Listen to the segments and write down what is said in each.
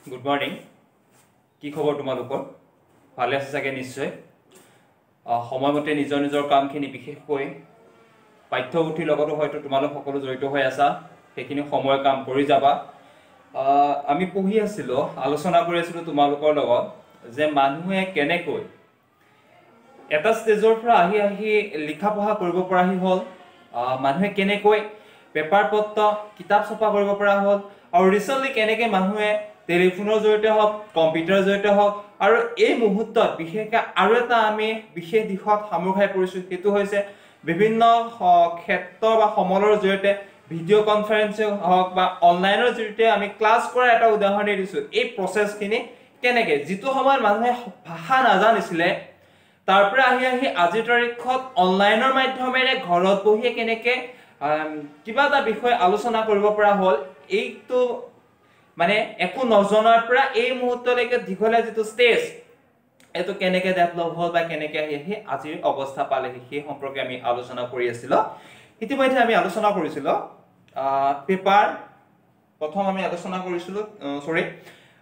Good morning কি খবৰ তোমালোকৰ ভালে আছে চাগে নিশ্চয় সময়মতে নিজৰ কামখিনি বিশেষকৈ পাঠ্যপুথিৰ লগতো হয়তো তোমালোক সকলো জড়িত হৈ আছা সেইখিনি সময় কাম কৰি যাবা আমি পঢ়ি আছিলো আলোচনা কৰি আছিলো তোমালোকৰ লগত যে মানুহে কেনেকৈ এটা ষ্টেজৰ পৰা আহি লিখা পঢ়া কৰিব পৰা হ'ল মানুহে কেনেকৈ পেপাৰ পত্ৰ কিতাপ ছপা কৰিব পৰা হ'ল আৰু ৰিসেন্টলি কেনেকৈ মানুহে টেলিফোনৰ জৰিয়তে হওক কম্পিউটাৰৰ জৰিয়তে হওক আৰু এই মুহূৰ্তত বিশেষকৈ আৰু এটা আমি বিশেষ দিশত সামৰি খাই পৰিছো সেইটো হৈছে বিভিন্ন ক্ষেত্ৰ বা সমলৰ জৰিয়তে ভিডিঅ' কনফাৰেন্সিং হওক বা অনলাইনৰ জৰিয়তে আমি ক্লাছ কৰাৰ এটা উদাহৰণ দিছো এই প্ৰচেছখিনি কেনেকৈ যিটো সময়ত মানুহে ভাষা নাজানিছিলে তাৰ পৰা আহি আজিৰ তাৰিখত অনলাইনৰ মাধ্যমেৰে ঘৰত বহি কেনেকৈ কিবা এটা বিষয় আলোচনা কৰিব পৰা হ'ল এইটো মানে একো নজনাৰ পৰা এই মুহূৰ্তলৈকে দীঘলীয়া যিটো ষ্টেজ এটো কেনেকৈ ডেভেলপ হ'ল বা কেনেকৈ আহি আজিৰ অৱস্থা পালেহি সেই সম্পৰ্কে আমি আলোচনা কৰি আছিলো ইতিমধ্যে আমি আলোচনা কৰিছিলো পেপাৰ প্ৰথম আমি আলোচনা কৰিছিলো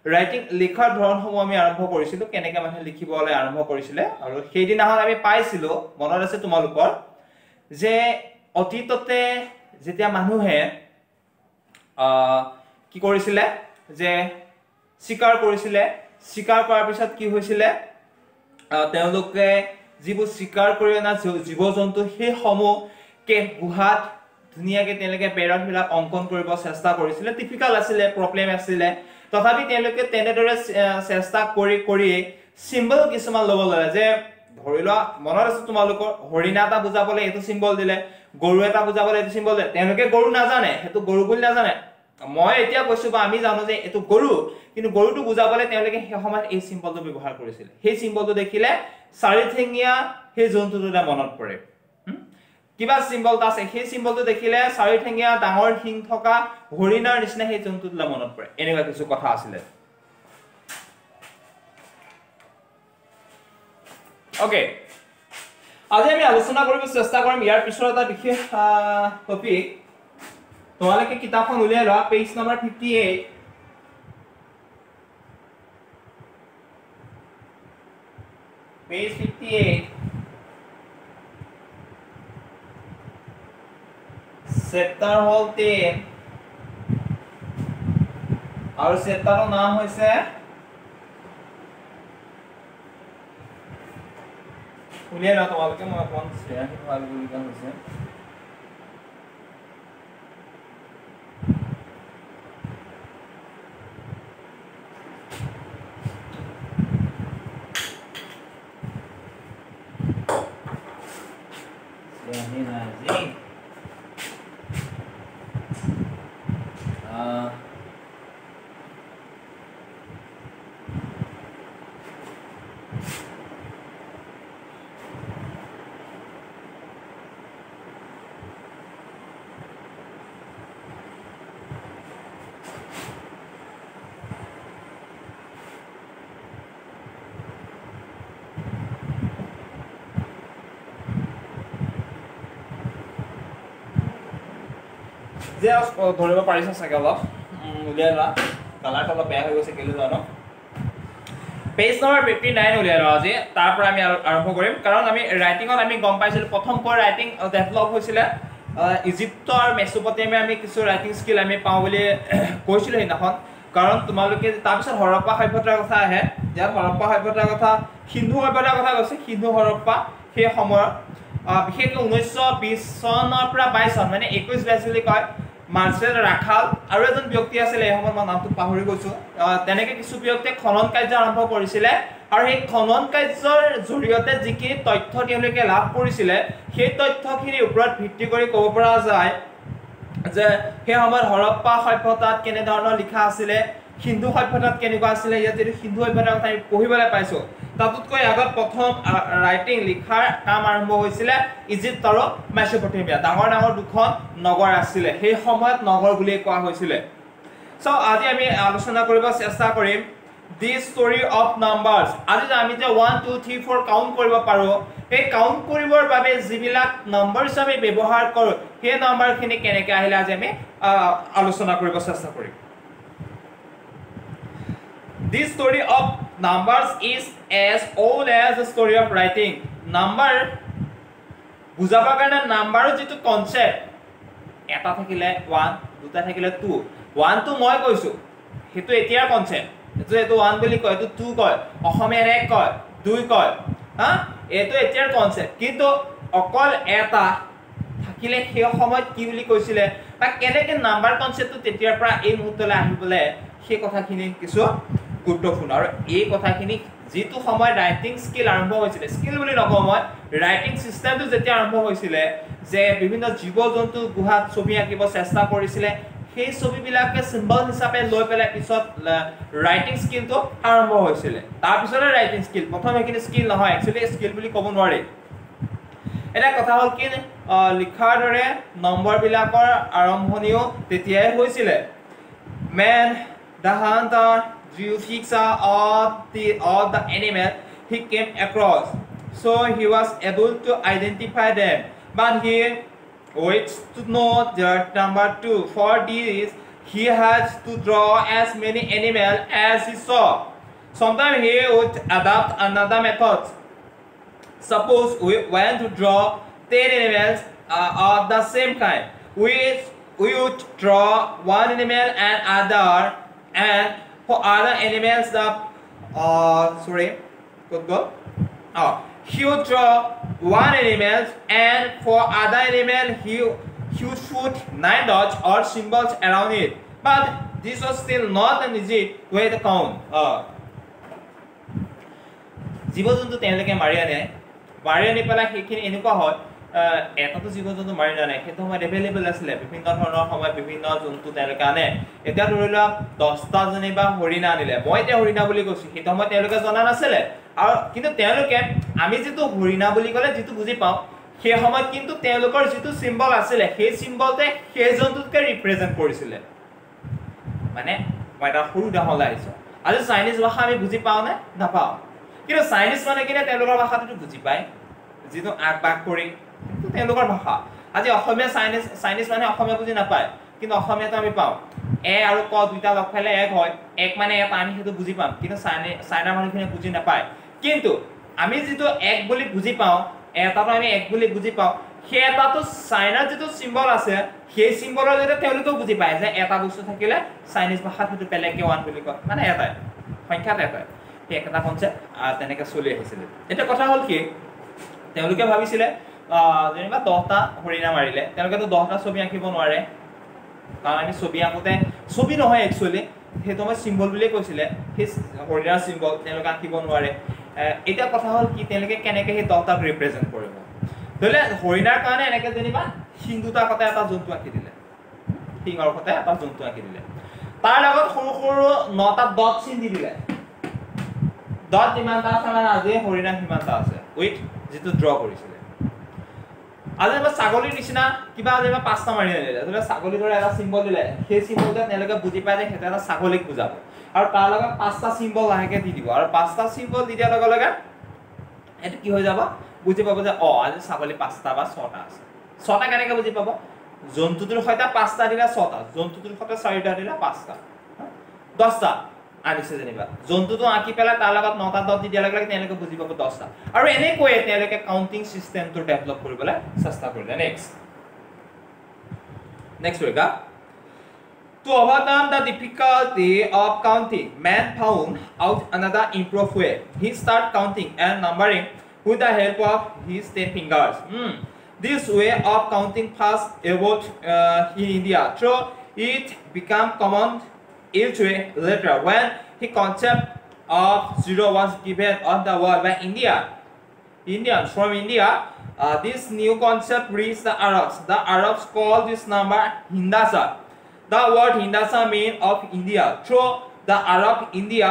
ৰাইটিং লিখাৰ ধৰণসমূহ আমি আৰম্ভ কৰিছিলো কেনেকৈ মানুহে লিখিবলৈ আৰম্ভ কৰিছিলে আৰু সেই দিনাখন আমি পাইছিলো মনত আছে তোমালোকৰ যে অতীততে যেতিয়া মানুহে কি কৰিছিলে যে শিকাৰ কৰিছিলে শিকাৰ কৰাৰ পিছত কি হৈছিলে তেওঁলোকে যিবোৰ শিকাৰ কৰি অনা জীৱ-জন্তু সেই সমূহকে গুহাত ধুনীয়াকৈ তেওঁলোকে পেৰাবিলাক অংকন কৰিব চেষ্টা কৰিছিলে টিপিক্যাল আছিলে প্ৰব্লেম আছিলে তথাপি তেওঁলোকে তেনেদৰে চেষ্টা কৰি সিম্বল কিছুমান ল'ব লাগে যে ধৰি লোৱা মনত আছে তোমালোকৰ হৰিণা এটা বুজাবলৈ এইটো সিম্বল দিলে গৰু এটা বুজাবলৈ এইটো সিম্বল দিলে তেওঁলোকে গৰু নাজানে সেইটো গৰু বুলি নাজানে মই এতিয়া কৈছো বা আমি জানো যে এটো গৰু কিন্তু গৰুটো বুজাবলৈ তেওঁলোকে সেই সময়ত এই সিম্বলটো ব্যৱহাৰ কৰিছিল সেই সিম্বলটো দেখিলে চাৰিঠেঙীয়া সেই জন্তুটোৰ মনত পৰে কিবা সিম্বল আছে সেই সিম্বলটো দেখিলে চাৰিঠেঙীয়া ডাঙৰ হিং থকা হৰিণাৰ নিচিনা সেই জন্তুটোৰ মনত পৰে এনেকুৱা কিছু কথা আছিল ওকে আজি আমি আলোচনা কৰিব চেষ্টা কৰিম ইয়াৰ পিছৰ এটা বিশেষ টপিক তোমালোকে কিতাপখন উলিয়াই লোৱা পেজ নম্বৰ 58 পেজ 58 চেপ্টাৰ হল 10 আৰু চেপ্টাৰৰ নাম হৈছে উলিয়াই লোৱা তোমালোকে মই অকণ শ্বেয়াৰ ভাল বুলি কৈছে যে ধৰিব পাৰিছা চাগে অলপ উলিয়াই লোৱা কালাৰটো অলপ বেয়া হৈ গৈছে কেলৈ জানো পেজ নম্বৰ 59 উলিয়াই লোৱা আজি তাৰ পৰা আমি আৰম্ভ কৰিম কাৰণ আমি ৰাইটিঙত আমি গম পাইছিলো প্ৰথম কৈ ৰাইটিং ডেভেলপ হৈছিলে ইজিপ্তৰ মেছোপটেমিয়া আমি কিছু ৰাইটিং স্কিল আমি পাওঁ বুলি কৈছিলো সেইদিনাখন কাৰণ তোমালোকে তাৰপিছত হৰপ্পা সভ্যতাৰ কথা আহে ইয়াত হৰপ্পা সভ্যতাৰ কথা সিন্ধু সভ্যতাৰ কথা কৈছে সিন্ধু হৰপ্পা সেই সময়ত বিশেষকৈ 1920 চনৰ পৰা 22 চন মানে 21-22 বুলি কয় মাৰ্চেল ৰাখাল আৰু এজন ব্যক্তি আছিল এই সময়ত মই নামটো পাহৰি গৈছো তেনেকৈ কিছু ব্যক্তিয়ে খনন কাৰ্য আৰম্ভ কৰিছিলে আৰু এই খনন কাৰ্যৰ জৰিয়তে যিখিনি তথ্য তেওঁলোকে লাভ কৰিছিলে সেই তথ্যখিনিৰ ওপৰত ভিত্তি কৰি ক'ব পৰা যায় যে সেই সময়ত হৰপ্পা সভ্যতাত কেনে ধৰণৰ লিখা আছিলে হিন্দু সভ্যতাত কেনেকুৱা আছিলে ইয়াত যদি হিন্দু সভ্যতাৰ কথা আমি পঢ়িবলৈ পাইছো তাতকৈ আগত প্ৰথম ৰাইটিং লিখাৰ কাম আৰম্ভ হৈছিলে ইজিপ্ত আৰু মেছোপটেমিয়া ডাঙৰ দুখন নগৰ আছিলে সেই সময়ত নগৰ বুলি কোৱা হৈছিলে সো আজি আমি আলোচনা কৰিব চেষ্টা কৰিম দি ষ্টৰী অফ নাম্বাৰছ আজি আমি যে 1 2 3 4 কাউন্ট কৰিব পাৰো এই কাউন্ট কৰিবৰ বাবে যিবিলাক নাম্বাৰছ আমি ব্যৱহাৰ কৰো সেই নাম্বাৰখিনি কেনেকৈ আহিলে আজি আমি আলোচনা কৰিব চেষ্টা কৰিম This story of numbers is as old as the story of writing. Number বুজাবৰ কাৰণে নাম্বাৰৰ যেটো কনসেপ্ট এটা থাকিলে 1 দুটা থাকিলে 2 1 টো মই কৈছো হেতু এতিয়াৰ কনসেপ্ট যেটো 1 বুলি কয় এটো 2 কয় অসমীয়াৰ 1 কয় 2 কয় হা এটো এতিয়াৰ কনসেপ্ট কিন্তু অকল এটা থাকিলে সেই সময়ত কি বুলি কৈছিলে বা কেনেকে নাম্বাৰ কনসেপ্টটো তেতিয়াৰ পৰা এই মুহূৰ্তলৈ আহিবলে সেই কথাখিনি কিছু গুৰুত্বপূৰ্ণ আৰু এই কথাখিনি যেটো সময় ৰাইটিং স্কিল আৰম্ভ হৈছিল স্কিল বুলি নকওঁ মই ৰাইটিং সিস্টেমটো যেতিয়া আৰম্ভ হৈছিল যে বিভিন্ন জীৱ-জন্তু গুহাত ছবি আঁকিব চেষ্টা কৰিছিল সেই ছবিবিলাকে সিম্বল হিচাপে লৈ পেলাই পিছত ৰাইটিং স্কিলটো আৰম্ভ হৈছিল তাৰ পিছতে ৰাইটিং স্কিল প্ৰথম এখিনি স্কিল নহয় একচুয়ালি স্কিল বুলি ক'ব নোৱাৰি এটা কথা হ'ল কি লিখাৰ দৰে নম্বৰ বিলাকৰ আৰম্ভণিও তেতিয়াই হৈছিল man the hunter drew picture of the animal he came across so he was able to identify them but he waits to know the number 2 for this he has to draw as many animals as he saw sometimes he would adopt another method suppose we want to draw 10 animals of the same kind we would draw one animal and other and for other animals the he would draw one animal and for other animal he would put 9 dots or symbols around it but this was still not an easy way to count জীৱ-জন্তু তেওঁলোকে মাৰি আনি পেলাই সেইখিনি এনেকুৱা হয় এটাতো জীৱ-জন্তু মাৰি নানে সেইটো সময় এভেইলেবল আছিল বিভিন্ন ধৰণৰ সময় বিভিন্ন জন্তু তেওঁলোকে আনে এটা ধৰিলা 10টা জনিবা হৰিণা আনিলে মই এতিয়া হৰিণা বুলি কৈছো সেইটো সময় তেওঁলোকে জনা নাছিল আৰু কিন্তু তেওঁলোকে আমি যেটো হৰিণা বুলি ক'লে যেটো বুজি পাও সেই সময়ত কিন্তু তেওঁলোকৰ যেটো সিম্বল আছিল সেই সিম্বলতে সেই জন্তুকে ৰিপ্ৰেজেন্ট কৰিছিল মানে মই এটা সৰু উদাহৰণ লাইছো আজি চাইনিজ ভাষা আমি বুজি পাও নে নাপাও কিন্তু চাইনিজ মানে কিনে তেওঁলোকৰ ভাষাটো বুজি পায় যেটো আগবাগ কৰি কিন্তু তেওঁলোকৰ ভাষা আজি অসমীয়া চাইনিজ মানে অসমীয়া বুজি নাপায় কিন্তু অসমীয়াটো আমি পাও এ আৰু ক দুইটা লগ খালে এক হয় এক মানে এটা আমি হেতু বুজি পাম কিন্তু চাইনা মানুহখিনি বুজি নাপায় কিন্তু আমি যেটো এক বুলি বুজি পাও এটাটো আমি এক বুলি বুজি পাও সেই এটাটো চাইনাৰ যেটো সিম্বল আছে সেই সিম্বলৰ যেটা তেওঁলোকেও বুজি পায় যে এটা বস্তু থাকিলে চাইনিজ ভাষাত হেতু বেলেগকে ওয়ান বুলি কয় মানে এটাই সংখ্যাত এটাই একটা কনসেপ্ট তেনেকে চলি আহিছিল এটা কথা হল কি তেওঁলোকে ভাবিছিলে যেনিবা 10টা হৰিণা মাৰিলে তেওঁলোকেতো 10টা ছবি আঁকিব নোৱাৰে কাৰণ আমি ছবি আঁকোতে ছবি নহয় একচুয়ালি হেতু মই সিম্বল বুলি কৈছিলে সেই হৰিণাৰ সিম্বল তেওঁলোকে আঁকিব নোৱাৰে এটা কথা হল কি তেওঁলোকে কেনেকে সেই 10টা ৰিপ্ৰেজেন্ট কৰিব ধলে হৰিণাৰ কাৰণে এনেকে যেনিবা সিং দুটা কতে এটা জন্তু আঁকি দিলে সিংৰ কতে এটা জন্তু আঁকি দিলে তাৰ লগত সৰু সৰু 9টা ডট চিন দি দিলে ডট ইমানটা আছে মানে আজি হৰিণা হিমানটা আছে উইথ যেটো ড্ৰ কৰিছিল আজি বা ছাগলীৰ নিচিনা কিবা যেবা 5টা মাৰি দিলে ধৰা ছাগলীৰ দৰে এটা সিম্বল দিলে সেই সিম্বলটা তেওঁলোকে বুজি পায় যে হেতা এটা ছাগলীক বুজাব আৰু তাৰ লগত 5টা সিম্বল লাহেকে দি দিব আৰু 5টা সিম্বল দি দিয়াৰ লগে লগে এটো কি হৈ যাব বুজি পাব যে আজি ছাগলী 5টা বা 6টা আছে 6টা কেনেকৈ বুজি পাব জন্তুটোৰ সৈতে 5টা দিলা 6টা জন্তুটোৰ সৈতে 4টা দিলা 5টা 10টা আনিছে যেনিবা জন্তুটো আঁকি পেলা তাৰ লগত 9টা ডট দি দিয়া লগে লগে তেওঁলোকে বুজি পাব 10টা আৰু এনে কৈ তেওঁলোকে কাউন্টিং সিস্টেমটো ডেভেলপ কৰিবলৈ চেষ্টা কৰিলে next ৰেগা To overcome the difficulty of counting, man found out another improved way. He started counting and numbering with the help of his 10 fingers. This way of counting first evolved in India. So it became common elsewhere later when the concept of zero was given on the world by Indians from India. This new concept reached the Arabs. The Arabs called this number Hindasa. The word Hindasa means of India. Through the Arabs, India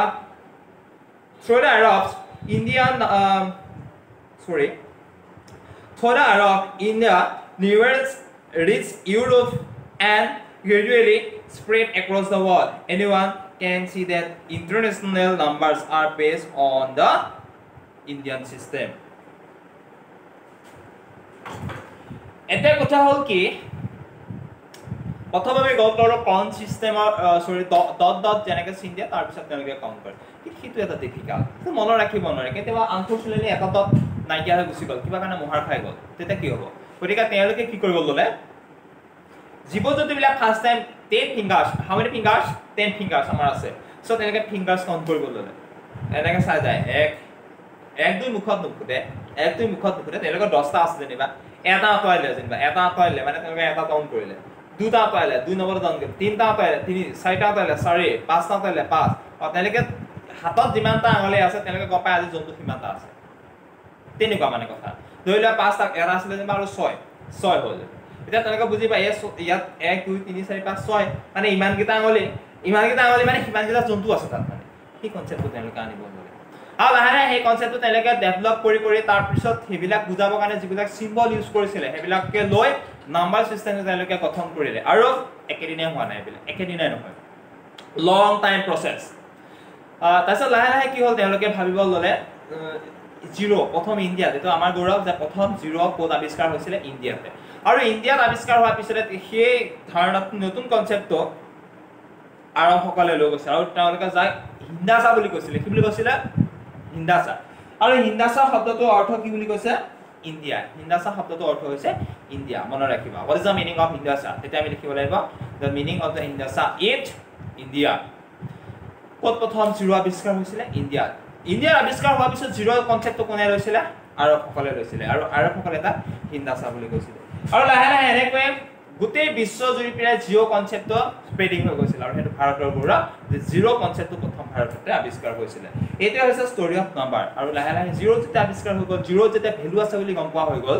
reached Europe and gradually spread across the world. Anyone can see that international numbers are based on the Indian system. এটা কথা হল কি প্ৰথমে গ'ল তোৰ count ছিষ্টেমৰ সৰি dot dot যেনেকৈ চিন দিয়ে তাৰপিছত তেওঁলোকে কাউণ্ট কৰে সেইটো এটা ডিফিকাল্ট সেইটো মনত ৰাখিব নোৱাৰে কেতিয়াবা আনফৰ্চুনেটলি এটা ডট নাইকিয়া হৈ গুচি গ'ল কিবা কাৰণে মোহাৰ খাই গ'ল তেতিয়া কি হ'ব গতিকে তেওঁলোকে কি কৰিব ল'লে জীৱ জন্তুবিলাক ফাৰ্ষ্ট টাইম 10 ফিংগাৰ্ছ হাউ মেনি ফিংগাৰ্ছ 10 ফিংগাৰ্ছ আমাৰ আছে চ' তেওঁলোকে ফিংগাৰ্ছ কাউণ্ট কৰিব ল'লে এনেকৈ চাই যায় 1 2 মুখত নুফুটে 1 2 মুখত নুফুটে তেওঁলোকৰ 10টা আছে যেনিবা এটা আঁতৰাইলে যেনিবা এটা আঁতৰাইলে মানে তেওঁলোকে এটা কাউণ্ট কৰিলে দুটা আঁতৰাইলে 2 নম্বৰ কাউণ্ট কৰিলে তিনিটা আঁতৰাইলে 3 চাৰিটা আঁতৰাইলে 4 পাঁচটা আঁতৰাইলে 5 আৰু তেওঁলোকে হাতত যিমানটা আঙুলি আছে তেওঁলোকে গম পায় আজি জন্তু সিমানটা আছে তেনেকুৱা মানে কথা ধৰি লোৱা 5টা এটা আছিলে যেনিবা আৰু 6 হ'ল এতিয়া তেওঁলোকে বুজি পায় ইয়াত 1 2 3 4 5 6 মানে ইমানকেইটা আঙুলি মানে সিমানকেইটা জন্তু আছে তাত মানে সেই কনচেপ্টটো তেওঁলোকে আনিব নোৱাৰে আৰু লাহে সেই কনচেপ্টটো তেওঁলোকে ডেভেলপ কৰি তাৰপিছত সেইবিলাক বুজাবৰ কাৰণে যিবিলাক চিম্বল ইউজ কৰিছিলে সেইবিলাককে লৈ নাম্বাৰ চিষ্টেমটো তেওঁলোকে গঠন কৰিলে আৰু একেদিনাই হোৱা নাই এইবিলাক একেদিনাই নহয় লং টাইম প্ৰচেছ তাৰপিছত লাহে কি হ'ল তেওঁলোকে ভাবিব ল'লে জিৰ' প্ৰথম ইণ্ডিয়াত এইটো আমাৰ গৌৰৱ যে প্ৰথম জিৰ' ক'ত আৱিষ্কাৰ হৈছিলে ইণ্ডিয়াতে আৰু ইণ্ডিয়াত আৱিষ্কাৰ হোৱাৰ পিছতে সেই ধাৰণাটো নতুন কনচেপ্টটো আৰবসকলে লৈ গৈছে আৰু তেওঁলোকে যাক হিন্দাচা বুলি কৈছিলে কি বুলি কৈছিলে হিন্দাচা আৰু হিন্দাচা শব্দটোৰ অৰ্থ কি বুলি কৈছে ইণ্ডিয়া হিন্দাচা শব্দটোৰ অৰ্থ হৈছে ইণ্ডিয়া মনত ৰাখিবা what is the meaning of হিন্দাচা তেতিয়া আমি লিখিব লাগিব দ্য মিনিং অফ দ্য হিন্দাচা ইজ ইণ্ডিয়া ক'ত প্ৰথম জিৰ' আৱিষ্কাৰ হৈছিলে ইণ্ডিয়াৰ আৱিষ্কাৰ হোৱাৰ পিছত জিৰ' কনচেপ্টটো কোনে লৈছিলে আৰবসকলে লৈছিলে আৰু আৰবসকলে এটা হিন্দাচা বুলি কৈছিলে আৰু লাহে এনেকৈ গোটেই বিশ্বজুৰি প্ৰায় জিৰ' কনচেপ্টটো স্প্ৰেডিং হৈ গৈছিল আৰু সেইটো ভাৰতৰ গৌৰৱ যে জিৰ' কনচেপ্টটো প্ৰথম ভাৰততে আৱিষ্কাৰ হৈছিলে এইটোৱে হৈছে ষ্টৰি অফ নাম্বাৰ আৰু লাহে জিৰ' যেতিয়া আৱিষ্কাৰ হৈ গ'ল জিৰ' যেতিয়া ভেলু আছে বুলি গম পোৱা হৈ গ'ল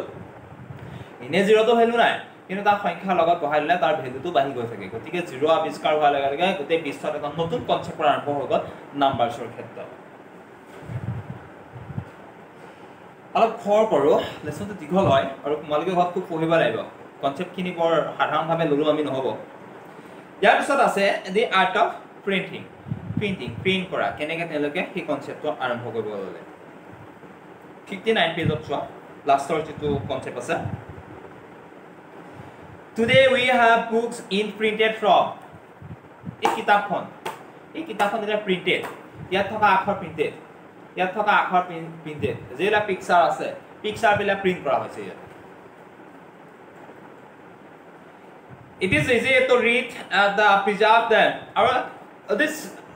এনে জিৰ'টো ভেলু নাই কিন্তু তাৰ সংখ্যাৰ লগত বঢ়াই দিলে তাৰ ভেলুটো বাঢ়ি গৈ থাকে গতিকে জিৰ' আৱিষ্কাৰ হোৱাৰ লগে লগে গোটেই বিশ্বত এটা নতুন কনচেপ্টৰ আৰম্ভ হৈ গ'ল নাম্বাৰছৰ ক্ষেত্ৰত অলপ খৰ কৰোঁ লেচনটো দীঘল হয় আৰু তোমালোকে ঘৰত খুব পঢ়িব লাগিব কনচেপ্টখিনি বৰ সাধাৰণভাৱে ল'লেও আমি নহ'ব ইয়াৰ পিছত আছে দি আৰ্ট অফ প্ৰিণ্ট কৰা কেনেকৈ তেওঁলোকে সেই কনচেপ্টটো আৰম্ভ কৰিব ল'লে 59 পেজত চোৱা লাষ্টৰ যিটো কনচেপ্ট আছে Today we have books in printed form এই কিতাপখন এটা প্ৰিণ্টেড ইয়াত থকা আখৰ প্ৰিণ্টেড যিবিলাক পিকচাৰ আছে পিকচাৰবিলাক প্ৰিণ্ট কৰা হৈছে ইয়াত It is easy to read the preserve them. This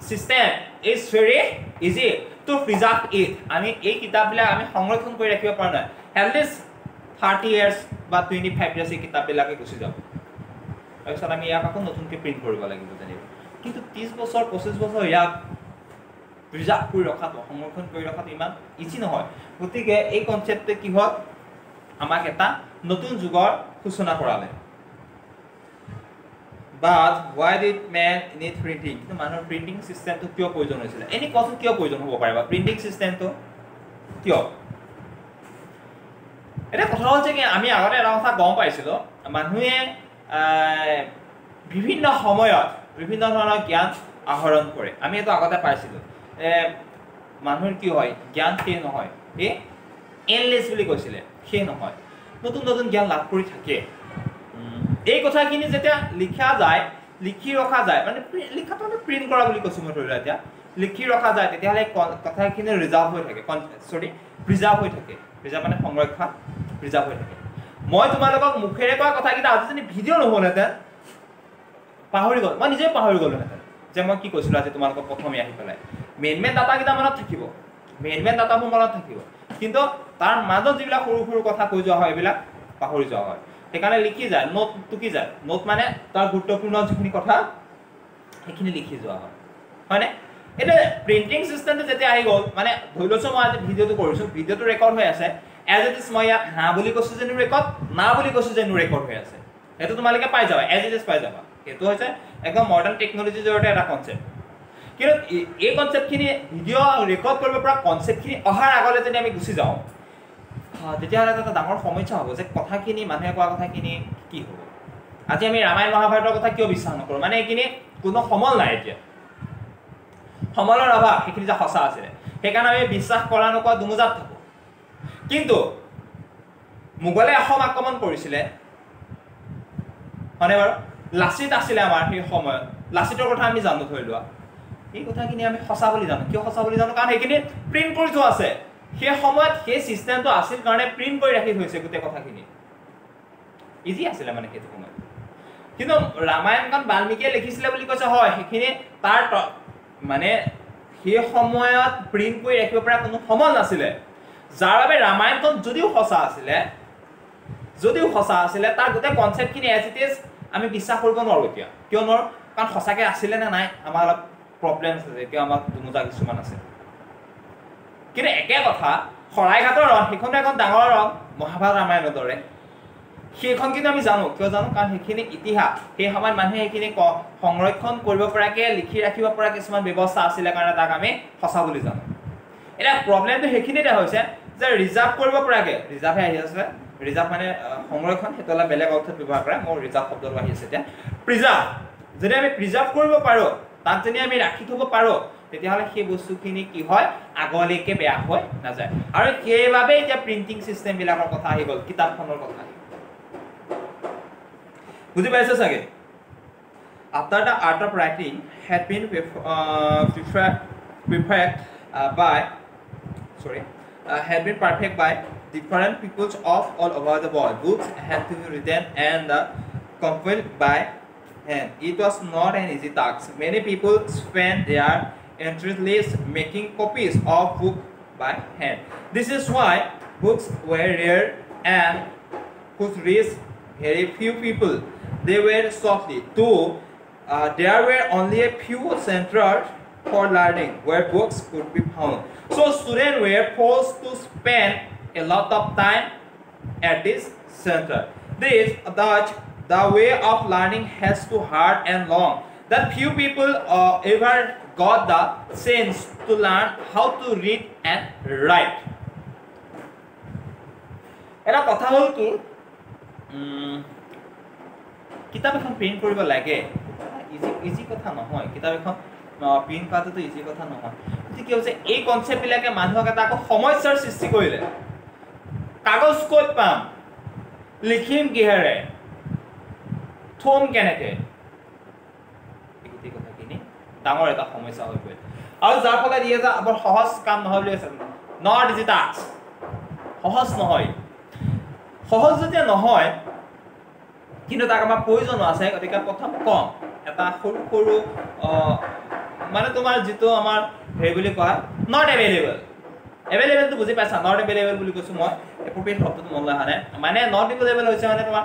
system is very easy to preserve it. I mean, এই কিতাপবিলাক আমি সংৰক্ষণ কৰি ৰাখিব পৰা নাই at least 30 years বা 25 years এই কিতাপবিলাকে গুচি যাব তাৰপিছত আমি ইয়াক আকৌ নতুনকৈ প্ৰিণ্ট কৰিব লাগিব জানিব কিন্তু 30 বছৰ 25 বছৰ ইয়াক প্ৰিজাৰ্ভ কৰি ৰখাটো সংৰক্ষণ কৰি ৰখাটো ইমান ইজি নহয় গতিকে এই কনচেপ্টে কি হ'ল আমাক এটা নতুন যুগৰ সূচনা কৰালে But why did man need printing? তো মানুহৰ প্ৰিন্টিং সিস্টেমটো কিয় প্ৰয়োজন হৈছিল এনি কোৱাচোন কিয় প্ৰয়োজন হ'ব পাৰে বা প্ৰিন্টিং সিস্টেমটো কিয় এটা কথা হ'ল যে আমি আগতে এটা কথা গম পাইছিলোঁ মানুহে বিভিন্ন সময়ত বিভিন্ন ধৰণৰ জ্ঞান আহৰণ কৰে আমি এইটো আগতে পাইছিলোঁ মানুহৰ কি হয় জ্ঞান শেষ নহয় এই এনলেছ বুলি কৈছিলে শেষ নহয় নতুন জ্ঞান লাভ কৰি থাকে এই কথাখিনি যেতিয়া লিখি ৰখা যায় মানে লিখাটো মানে প্ৰিন্ট কৰা বুলি কৈছোঁ মই ধৰিলা এতিয়া লিখি ৰখা যায় তেতিয়াহ'লে কথাখিনি প্ৰিজাৰ্ভ হৈ থাকে প্ৰিজাৰ্ভ মানে সংৰক্ষণ প্ৰিজাৰ্ভ হৈ থাকে মই তোমালোকক মুখেৰে কোৱা কথাকেইটা আজি যদি ভিডিঅ' নহ'লহেঁতেন পাহৰি গ'ল মই নিজে পাহৰি গ'লোহেঁতেন যে মই কি কৈছিলোঁ আজি তোমালোকক প্ৰথমে আহি পেলাই মেইন ডাটাকেইটা মনত থাকিব মেইন ডাটাবোৰ মনত থাকিব কিন্তু তাৰ মাজত যিবিলাক সৰু কথা কৈ যোৱা হয় এইবিলাক পাহৰি যোৱা হয় সেইকাৰণে লিখি যায় নোট টুকি যায় নোট মানে তাৰ গুৰুত্বপূৰ্ণ যিখিনি কথা সেইখিনি লিখি যোৱা হয়নে এটা প্ৰিন্টিং সিস্টেমটো যেতিয়া আহি গ'ল মানে ধৰি লৈছোঁ মই আজি ভিডিঅ'টো কৰিছোঁ ভিডিঅ'টো ৰেকৰ্ড হৈ আছে এজ ইট ইজ মই ইয়াত হা বুলি কৈছোঁ যেনো ৰেকৰ্ড না বুলি কৈছোঁ যেনো ৰেকৰ্ড হৈ আছে সেইটো তোমালোকে পাই যাবা এজ ইট ইজ পাই যাবা সেইটো হৈছে একদম মডাৰ্ণ টেকন'লজিৰ জৰিয়তে এটা কনচেপ্ট কিন্তু এই কনচেপ্টখিনি ভিডিঅ' ৰেকৰ্ড কৰিব পৰা কনচেপ্টখিনি অহাৰ আগলৈ যদি আমি গুচি যাওঁ তেতিয়াহ'লে এটা ডাঙৰ সমস্যা হ'ব যে কথাখিনি মানুহে কোৱা কথাখিনি কি হ'ব আজি আমি ৰামায়ণ মহাভাৰতৰ কথা কিয় বিশ্বাস নকৰোঁ মানে এইখিনি কোনো সমল নাই এতিয়া সমলৰ অভাৱ সেইখিনি যে সঁচা আছিলে সেইকাৰণে আমি বিশ্বাস কৰা নকৰা দুমোজাত থাকোঁ কিন্তু মোগলে অসম আক্ৰমণ কৰিছিলে হয়নে বাৰু লাচিত আছিলে আমাৰ সেই সময়ত লাচিতৰ কথা আমি জানো ধৰি লোৱা এই কথাখিনি আমি সঁচা বুলি জানো কিয় সঁচা বুলি জানো কাৰণ সেইখিনি প্ৰিন্ট কৰি থোৱা আছে সেই সময়ত সেই সিস্টেমটো আছিল কাৰণে প্ৰিন্ট কৰি ৰাখি থৈছে গোটেই কথাখিনি ইজি আছিল মানে সেইটো সময়ত কিন্তু ৰামায়ণখন বাল্মীকিয়ে লিখিছিলে বুলি কৈছে হয় সেইখিনি তাৰ মানে সেই সময়ত প্ৰিন্ট কৰি ৰাখিব পৰা কোনো সময় নাছিলে যাৰ বাবে ৰামায়ণখন যদিও সঁচা আছিলে তাৰ গোটেই কনসেপ্টখিনি এজ ইট ইজ আমি বিশ্বাস কৰিব নোৱাৰো এতিয়া কিয় নোৱাৰো কাৰণ সঁচাকে আছিলে নে নাই আমাৰ অলপ প্ৰবলেম আছে এতিয়া আমাৰ দুটা কিছুমান আছে কিন্তু একে কথা শৰাইঘাটৰ ৰণ সেইখন এখন ডাঙৰ ৰণ মহাভাৰত ৰামায়ণৰ দৰে সেইখন কিন্তু আমি জানো কিয় জানো কাৰণ সেইখিনি ইতিহাস সেই সময়ত মানুহে সেইখিনি সংৰক্ষণ কৰিব পৰাকে লিখি ৰাখিব পৰা কিছুমান ব্যৱস্থা আছিলে কাৰণে তাক আমি সঁচা বুলি জানো এটা প্ৰবলেমটো সেইখিনিতে হৈছে যে ৰিজাৰ্ভ কৰিব পৰাকে ৰিজাৰ্ভে আহি আছে ৰিজাৰ্ভ মানে সংৰক্ষণ হেতলা বেলেগ অৰ্থত ব্যৱহাৰ কৰে মোৰ ৰিজাৰ্ভ শব্দটো আহি আছে এতিয়া প্ৰিজাৰ্ভ যদি আমি প্ৰিজাৰ্ভ কৰিব পাৰো তাক যদি আমি ৰাখি থব পাৰো তেতিয়াহলে সেই বস্তুখিনি কি হয় আগলৈকে বেয়া হৈ নাযায় আৰু সেইবাবে এতিয়া প্ৰিন্টিং সিস্টেম বিলাকৰ কথা আহি গল কিতাপখনৰ কথা বুজি পাইছে চাগে after the art of writing had been perfect by different peoples of all over the world books had to be written and compiled by hand it was not an easy task many people spent their entire lives making copies of book by hand this is why books were rare and could reach very few people they were costly too there were only a few centers for learning where books could be found so students were forced to spend a lot of time at this center the way of learning has to hard and long that few people ever got the sense to learn how to read and write এটা কথা হল কি কিতাপ এখন print কৰিব লাগে easy কথা নহয় কিতাপ এখন প্ৰিন্ট কৰাটো ইজি কথা নহয় কি হৈছে এই কনসেপ্ট বিলাকে মানুহক এটা সমস্যাৰ সৃষ্টি কৰিলে কাগজ ক'ত পাম লিখিম কিহেৰে থম কেনেকে এই কথাখিনি ডাঙৰ এটা সমস্যা হৈ গ'ল আৰু যাৰ ফলত দিয়ে যে আবৰ সহজ কাম নহয় বুলি আছে নট ইজি টাস্ক সহজ নহয় সহজ যেতিয়া নহয় কিন্তু তাক আমাৰ প্ৰয়োজন আছে গতিকে প্ৰথম কম এটা সৰু সৰু মানে তোমাৰ যেটো আমাৰ হে বুলি কয় নট এভেইলেবল তো বুজি পাইছা নট এভেইলেবল বুলি কৈছো মই এপ্ৰোপ্ৰিয়েট শব্দটো মন লাহা নাই মানে নট এভেইলেবল হৈছে মানে তোমাৰ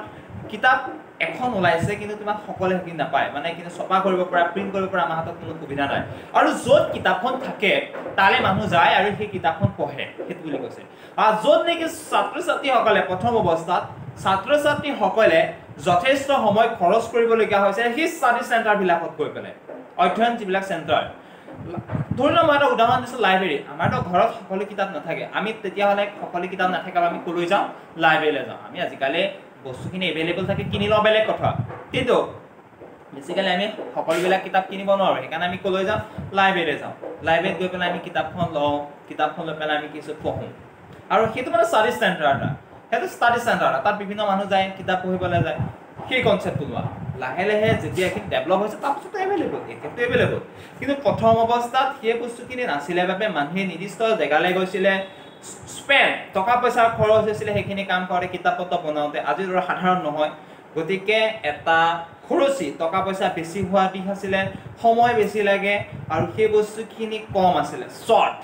কিতাপ এখন ওলাইছে কিন্তু তোমাক সকলে কি নাপায় মানে কিন্তু ছপা কৰিব পৰা প্ৰিন্ট কৰিব পৰা আমাৰ হাতত কোনো সুবিধা নাই আৰু য'ত কিতাপখন থাকে তালে মানুহ যায় আৰু সেই কিতাপখন পঢ়ে হেতু বুলি কৈছে আৰু য'ত নেকি ছাত্ৰ-ছাত্ৰী সকলে প্ৰথম অৱস্থাত ছাত্ৰ-ছাত্ৰী সকলে যথেষ্ট সময় খৰচ কৰিবলগীয়া হৈছে সেই ষ্টাডি চেণ্টাৰ বিলাকত গৈ পেলাই অধ্যয়ন যিবিলাক চেণ্টাৰ ধৰি লওঁ মই এটা উদাহৰণ দিছো লাইব্ৰেৰী আমাৰতো ঘৰত সকলো কিতাপ নাথাকে আমি তেতিয়াহ'লে সকলো কিতাপ নাথাকে আমি কলৈ যাওঁ লাইব্ৰেৰীলৈ যাওঁ আমি আজিকালি বস্তুখিনি এভেইলেবল থাকে কিনি লওঁ বেলেগ কথা কিন্তু বেসিক্যালি আমি সকলোবিলাক কিতাপ কিনিব নোৱাৰো সেইকাৰণে আমি কলৈ যাওঁ লাইব্ৰেৰীলৈ যাওঁ লাইব্ৰেৰীত গৈ পেলাই আমি কিতাপখন লওঁ কিতাপখন লৈ পেলাই আমি কিছু পঢ়ো আৰু সেইটো মানে ষ্টাডি চেণ্টাৰ এটা সেইটো ষ্টাডি চেণ্টাৰ তাত বিভিন্ন মানুহ যায় কিতাপ পঢ়িবলৈ যায় সেই কনসেপ্টটো লোৱা লাহে লাহে যেতিয়া কি ডেভেলপ হৈছে তাৰপিছত এভেইলেবল কিন্তু প্ৰথম অৱস্থাত সেই বস্তুখিনি নাছিলে বাবে মানুহে নিৰ্দিষ্ট জেগালৈ গৈছিলে স্পেন টকা পইচা খৰচ হৈছিলে সেইখিনি কাম কৰে কিতাপ পত্ৰ বনাওঁতে আজি ধৰা সাধাৰণ নহয় গতিকে এটা খৰচি টকা পইচা বেছি হোৱা দিশ আছিলে সময় বেছি লাগে আৰু সেই বস্তুখিনি কম আছিলে শৰ্ট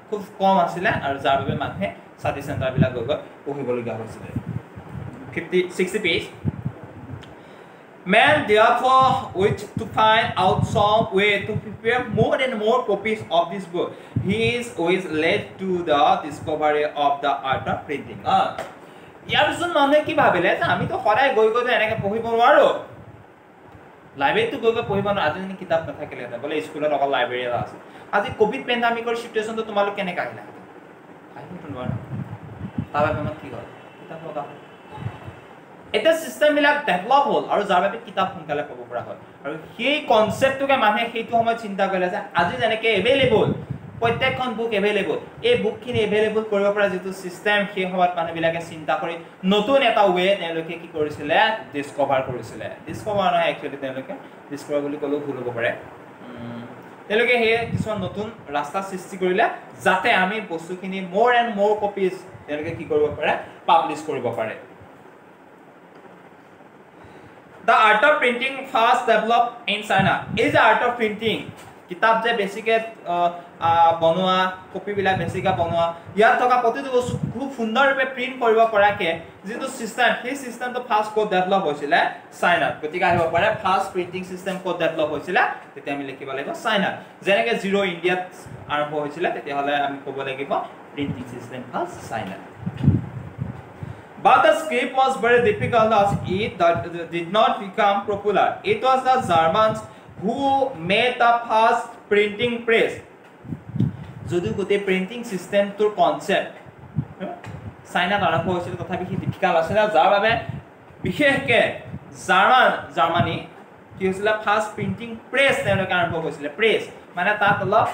খুব কম আছিলে আৰু যাৰ বাবে মানুহে ষ্টাডি চেণ্টাৰ বিলাক গৈ পঢ়িবলগীয়া হৈছিলে 60 page man therefore wished to find out some way to prepare more and more copies of this book his ways led to the discovery of the art of printing ইয়াৰ পিছত মানুহে কি ভাবিলে যে আমি তো সদায় গৈ গৈ এনেকৈ পঢ়িব নোৱাৰো লাইব্ৰেৰীত গৈ গৈ পঢ়িব নোৱাৰো আজি কিতাপ নাথাকিলে বলে স্কুলত অকল লাইব্ৰেৰী আছে আজি কোভিড পেণ্ডামিকৰ সিচুৱেচনটো তোমালোক কেনেকৈ আহিলা আহিবতো নোৱাৰা তাৰ বাবে কি হ'ল কিতাপ লগা এটা সিস্টেম বিলাক ডেভেলপ হ'ল আৰু যাৰ বাবে কিতাপ সোনকালে পাব পৰা হ'ল আৰু সেই কনসেপ্টটোকে মানুহে সেইটো সময়ত চিন্তা কৰিলে যে আজি যেনেকৈ এভেইলেবল প্ৰত্যেকখন বুক এভেইলেবল এই বুকখিনি এভেইলেবল কৰিব পৰা যেটো সিস্টেম সেই সময়ত মানুহবিলাকে চিন্তা কৰি নতুন এটা ওয়ে তেওঁলোকে কি কৰিছিলে ডিসকভাৰ কৰিছিলে ডিসকভাৰ নহয় একচুয়ালি তেওঁলোকে ডিসকভাৰ বুলি ক'লেও ভুল হ'ব পাৰে তেওঁলোকে হে কিছুমান নতুন ৰাস্তা সৃষ্টি কৰিলে যাতে আমি বস্তুখিনি more and more copies তেওঁলোকে কি কৰিব পাৰে পাবলিশ কৰিব পাৰে The art of printing first developed in China is the art of printing কিতাপ যে বেছিকে বনোৱা কপি বিলাক বেছিকে বনোৱা ইয়াত থকা প্ৰতিটো বস্তু খুব সুন্দৰভাৱে প্ৰিন্ট কৰিব পৰাকে যেটো সিস্টেম সেই সিস্টেমটো ফাৰ্স্ট কোড ডেভেলপ হৈছিল চাইনাত গতিকে আহিব পাৰে first printing system code develop হৈছিল তেতিয়া আমি লিখিব লাগিব চাইনা যেনেকে জিৰো ইণ্ডিয়াত আৰম্ভ হৈছিল তেতিয়া হলে আমি ক'ব লাগিব printing system first China But the script was very difficult as it did not become popular. It was the Germans who made the first printing press. Jodu gote printing system tur concept. China aramb hoisil tothapi hi difficult asila jar babe bisheshke Germany ki hoisila first printing press teloke aramb hoisile press mane tat olop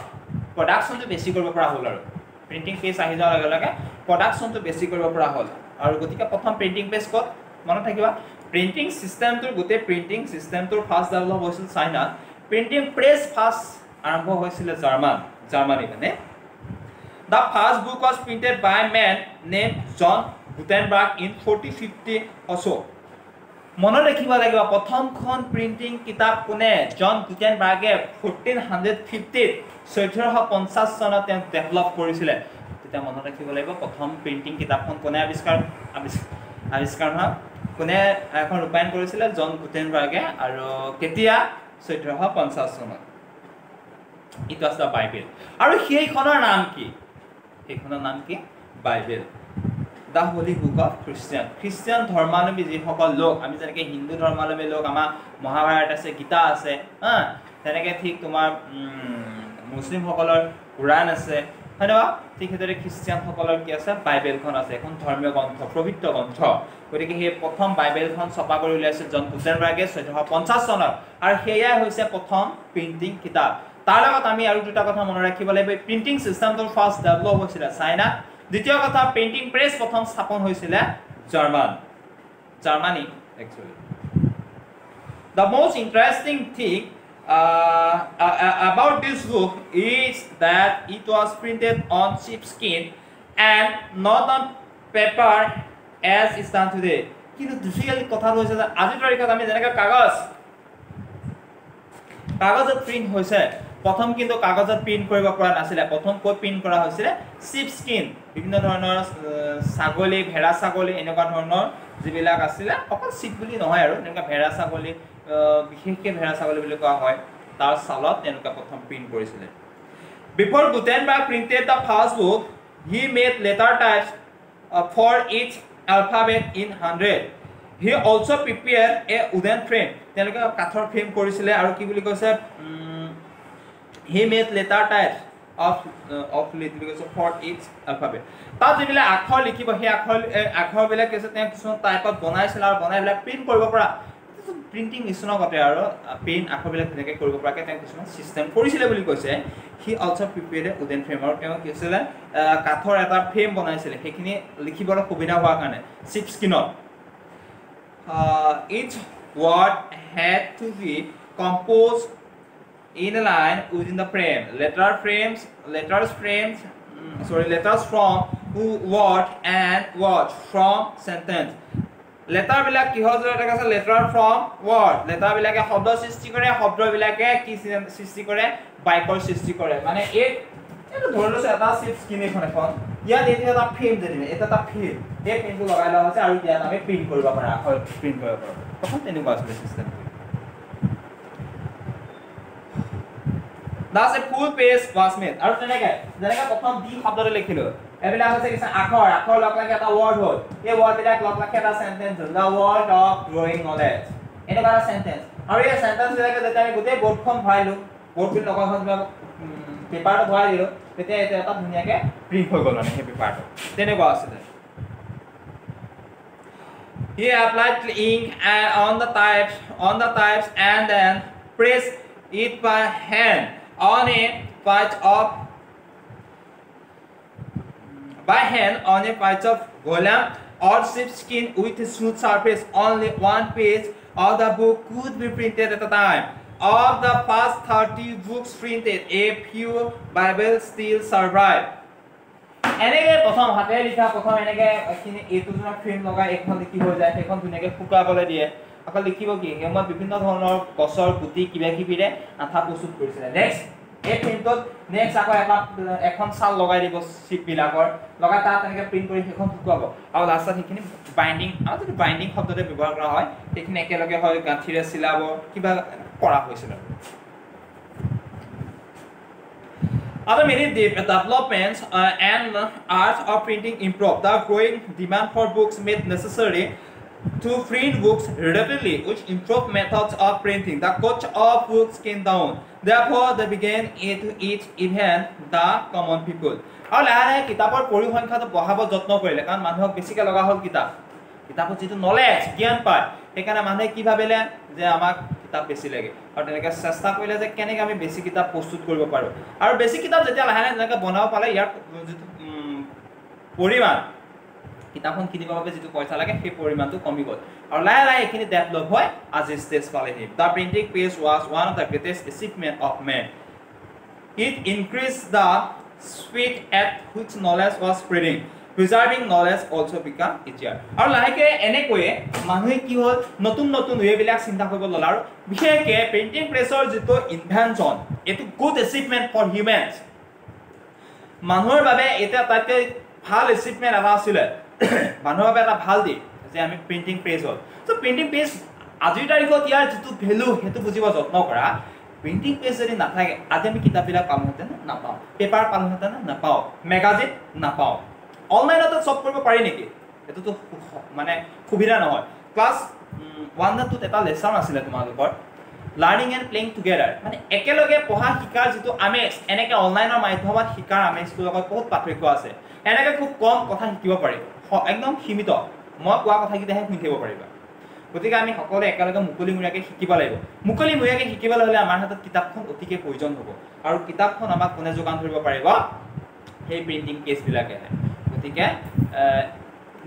production to beshi koribo pora hol aru printing press ahi jaw lage lage production to beshi koribo pora hol আৰু গতিকে প্ৰথম printing press কত মনত থাকিবা printing সিস্টেমটোৰ গোটে printing সিস্টেমটোৰ first develop হৈছিল China printing press first আৰম্ভ হৈছিল জাৰ্মানী মানে The first book was printed by a man named John Gutenberg in 1450 or so মনত ৰাখিব লাগিব প্ৰথমখন প্ৰিন্টিং কিতাপ কোনে জন গুটেনবাৰ্গে 1450 1450 চনত তেওঁ ডেভেলপ কৰিছিল তেতিয়া মনত ৰাখিব লাগিব প্ৰথম প্ৰিন্টিং কিতাপখন কোনে আৱিষ্কাৰ হয় কোনে এখন ৰূপায়ণ কৰিছিল জন গুটেনবাৰ্গে আৰু কেতিয়া 1450 চনত ইট ওয়াজ দা বাইবেল আৰু সেইখনৰ নাম কি Bible the holy book of খ্ৰীষ্টিয়ান ধৰ্মাৱলম্বী যিসকল লোক আমি যেনেকৈ হিন্দু ধৰ্মাৱলম্বী লোক আমাৰ মহাভাৰত আছে গীতা আছে তেনেকৈ ঠিক তোমাৰ মুছলিমসকলৰ কুৰাণ আছে হয় না ঠিক সেইদৰে খ্ৰীষ্টিয়ানসকলৰ কি আছে বাইবেলখন আছে এখন ধৰ্মীয় গ্ৰন্থ পবিত্ৰ গ্ৰন্থ গতিকে সেই প্ৰথম বাইবেলখন ছপা কৰি উলিয়াইছিল জন গুটেনবাৰ্গে 1450 চনত আৰু সেয়াই হৈছে প্ৰথম প্ৰিন্টিং কিতাপ তাৰ লগত আমি আৰু দুটা কথা মনত ৰাখিব লাগিব প্ৰিন্টিং সিস্টেমটো ফাৰ্স্ট ডেভেলপ হৈছিল চাইনা দ্বিতীয় কথা প্ৰিন্টিং প্ৰেছ প্ৰথম স্থাপন হৈছিল Germany actually the most interesting thing about this book is that it was printed on sheepskin and not on paper as is done today কিন্তু দুসিয়ালি কথা হৈছে যে আজি তাৰিখত আমি যেনেকৈ কাগজত প্ৰিন্ট হৈছে প্ৰথম কিন্তু কাগজত প্ৰিন্ট কৰিব পৰা নাছিল প্ৰথম কোড প্ৰিন্ট কৰা হৈছিল sheepskin বিভিন্ন ধৰণৰ ছাগলী ভেড়া ছাগলী এনেকুৱা ধৰণৰ যিবিলাক আছিল অকল sheep বুলি নহয় আৰু এনেকুৱা ভেড়া ছাগলী বিশেষকৈ ভেড়া ছাগলী বুলি কোৱা হয় তাৰ সালত এনেকুৱা প্ৰথম প্ৰিন্ট কৰিছিল Before Gutenberg printed the first book he made letter types for each alphabet in 100 he also prepared a wooden frame তেওঁলোকে কাঠৰ ফ্ৰেম কৰিছিল আৰু কি বুলি কৈছে he made letter types of letters for each alphabet তাত যিবিলা আখৰ লিখিব সেই আখৰ বিলাক কৈছে তেওঁ কিছুমান টাইপত বনাইছিল আৰু বনাই বিলাক প্ৰিন্ট কৰিব পৰা প্ৰিন্টিং নিচিনা গতে আৰু প্ৰিন্ট আখৰ বিলাক তেনেকৈ কৰিব পৰাকে তেওঁ কিছুমান সিস্টেম কৰিছিল বুলি কৈছে he also prepared a wooden frame আৰু তেওঁ কি আছিল কাঠৰ এটা ফ্ৰেম বনাইছিল সেইখিনি লিখিবলৈ সুবিধা হোৱাৰ কাৰণে sheepskinত each word had to be composed in a line within the frame letters from word and word from sentence letter bilak ki hoje eta kase letter from word letter bilake শব্দ সৃষ্টি কৰে শব্দ বিলাকে কি সৃষ্টি কৰে বাক্যৰ সৃষ্টি কৰে মানে এটা ধৰলৈছে এটা sheepskin এখন ইয়াত এটা ফ্ৰেম দিলে এটা ফ্ৰেম এই ফ্ৰেমটো লগাই লোৱা হৈছে আৰু ইয়াত আমি প্ৰিন্ট কৰিব পাৰা আখৰ প্ৰিন্ট কৰিব পাৰা তখন তেনেকুৱা আছে system Thus a full page was made. আৰু তেনেকৈ প্ৰথম ডি শব্দটো লিখিলো এবিলাক হৈছে কিছু আখৰ লগ লাগি এটা ওয়ার্ড হ'ল এই ওয়ার্ড বিলাক লগ লাগি এটা সেন্টেন্স হ'ল the word of growing knowledge এনেকুৱা এটা সেন্টেন্স আৰু এই সেন্টেন্স বিলাকে যেতিয়া আমি গোটেই বোৰ্ডখন ভৰাইলো বোৰ্ডৰ লগত কিবা পেপাৰটো ভৰাই দিলো তেতিয়া এটা ধুনীয়াকৈ প্ৰিন্ট হৈ গ'ল মানে সেই পেপাৰটো তেনেকুৱা আছিল He applied ink on the types and then pressed it by hand on a patch of by hand on a piece of vellum or sheepskin with a smooth surface. Only one page of the book could be printed at a time. Of the past 30 books printed, a few Bibles still survive. এনেকে প্ৰথম হাতে লিখা প্ৰথম এনেকে এখিনি এইটো তোমাৰ frame লগাই এখন লিখি হৈ যায় সেইখন ধুনীয়াকে শুকাবলৈ দিয়ে আকৌ লিখিব কি হেমত বিভিন্ন ধৰণৰ গছৰ গুটি কিবা কিবিৰে আঠা প্ৰস্তুত কৰিছিলে নেক্সট এই প্ৰিন্টত নেক্সট আকৌ এখন চাল লগাই দিব শিপ বিলাকৰ লগাই তাত এনেকে প্ৰিন্ট কৰি সেইখন শুকাব আৰু লাষ্টত সেইখিনি বাইন্ডিং আৰু যদি বাইন্ডিং শব্দতে ব্যৱহাৰ কৰা হয় সেইখিনি একেলগে হয় গাঁঠিৰে চিলাব কিবা কৰা হৈছিল Other many developments and art of printing improved. The growing demand for books made necessary to print books rapidly, which improved methods of printing. The cost of books came down. Therefore, they began to eat even the common people. আৰু লাহে কিতাপৰ পৰিসংখ্যাটো বঢ়াব যত্ন কৰিলে কাৰণ মানুহক বেছিকৈ লগা হ'ল কিতাপত যিটো নলেজ জ্ঞান পায় সেইকাৰণে মানুহে কি ভাবিলে যে আমাক কিতাপ বেছি লাগে আৰু তেনেকৈ চেষ্টা কৰিলে যে কেনেকৈ আমি বেছি কিতাপ প্ৰস্তুত কৰিব পাৰোঁ আৰু বেছি কিতাপ যেতিয়া লাহে লাহে তেনেকৈ বনাব পালে ইয়াৰ যিটো পৰিমাণ কিতাপখন কিনিবৰ বাবে যিটো পইচা লাগে সেই পৰিমাণটো কমি গ'ল আৰু লাহে লাহে এইখিনি ডেভেলপ হয় আজি ষ্টেজ পালেহি the printing press was one of the greatest achievement of men it increase the speed at which knowledge was spreading preserving knowledge also become easier আৰু লাহেকে এনেকৈ মানুহে কি হ'ল নতুন নতুন ওয়েবিলাক চিন্তা কৰিব ল'লে আৰু বিশেষকৈ প্ৰিণ্টিং প্ৰেছৰ যিটো ইনভেনচন এটো গুড এচিভমেন্ট ফৰ হিউমেন্স মানুহৰ বাবে এটা তাতকৈ ভাল এচিভমেন্ট এটা আছিল মানুহৰ বাবে এটা ভাল দিশ যে আমি প্ৰিণ্টিং প্ৰেছ হ'ল সো প্ৰিণ্টিং প্ৰেছ আজিৰ তাৰিখত ইয়াৰ যিটো ভ্যালু হেতু বুজিব যত্ন কৰা প্ৰিণ্টিং প্ৰেছ যদি নাথাকে আজি আমি কিতাপবিলাক পালোহেঁতেন নাপাওঁ পেপাৰ পালোহেঁতেন নাপাওঁ মেগাজিন নাপাওঁ অনলাইনতে সব কৰিব পাৰি নেকি এটোতো মানে সুবিধা নহয় ক্লাস 1 ত এটা লেসন আছিল তোমালোকৰ লাৰ্নিং এন্ড প্লেইং টুগেদাৰ মানে একেলগে পঢ়া শিকাৰ যেটো আমেজ এনেকে অনলাইনৰ মাধ্যমত শিকাৰ আমেজটো লগত বহুত পাৰ্থক্য আছে এনেকে খুব কম কথা শিকিব পাৰি একদম সীমিত মই কোৱা কথা কিটাহে শুনিব পাৰিবা গতিকে আমি সকলোৱে একেলগে মুকলিমূৰীয়াকৈ শিকিব লাগিব মুকলিমূৰীয়াকৈ শিকিবলৈ হলে আমাৰ হাতত কিতাপখন অতিকে প্ৰয়োজন হ'ব আৰু কিতাপখন আমাক কোনে যোগান ধৰিব পাৰিব সেই প্ৰিণ্টিং কেছ বিলাকে গতিকে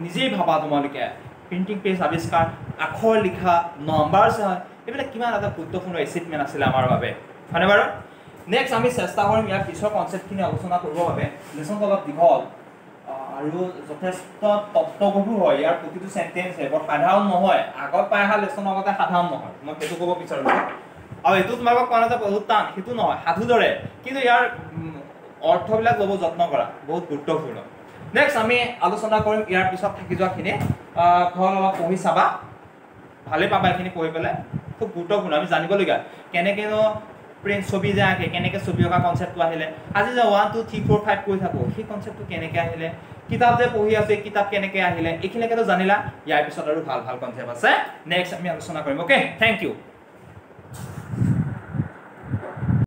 নিজেই ভাবা তোমালোকে প্ৰিণ্টিং প্ৰেছ আৱিষ্কাৰ আখৰ লিখা নম্বৰ হয় এইবিলাক কিমান এটা গুৰুত্বপূৰ্ণ এচিভমেন্ট আছিল আমাৰ বাবে হয়নে বাৰু নেক্সট আমি চেষ্টা কৰিম ইয়াৰ পিছৰ কনসেপ্টখিনি আলোচনা কৰিবৰ বাবে লেসনটো অলপ দীঘল আৰু যথেষ্ট তত্ত্বগভীৰ হয় ইয়াৰ প্ৰতিটো সেন্টেন্স এবৰ সাধাৰণ নহয় আগত পাই অহা লেসনৰ আগতে সাধাৰণ নহয় মই সেইটো ক'ব বিচাৰিছো আৰু এইটো তোমালোকক কোৱা নাযায় বহুত টান সেইটো নহয় সাধু দৰে কিন্তু ইয়াৰ অৰ্থবিলাক ল'ব যত্ন কৰা বহুত গুৰুত্বপূৰ্ণ নেক্সট আমি আলোচনা কৰিম ইয়াৰ পিছত থাকি যোৱাখিনি ঘৰ অলপ পঢ়ি চাবা ভালে পাবা এখিনি পঢ়ি পেলাই খুব গুৰুত্বপূৰ্ণ আমি জানিবলগীয়া কেনেকেনো প্ৰিন্ট ছবি যে আঁকে কেনেকে ছবি অঁকা কনসেপ্টটো আহিলে আজি যে 1 2 3 4 5 কৈ থাকো সেই কনসেপ্টটো কেনেকে আহিলে কিতাপ যে পঢ়ি আছে কিতাপ কেনেকে আহিলে এইখিনিকেতো জানিলা ইয়াৰ পিছত আৰু ভাল ভাল কনসেপ্ট আছে নেক্সট আমি আলোচনা কৰিম ওকে থ্যাংক ইউ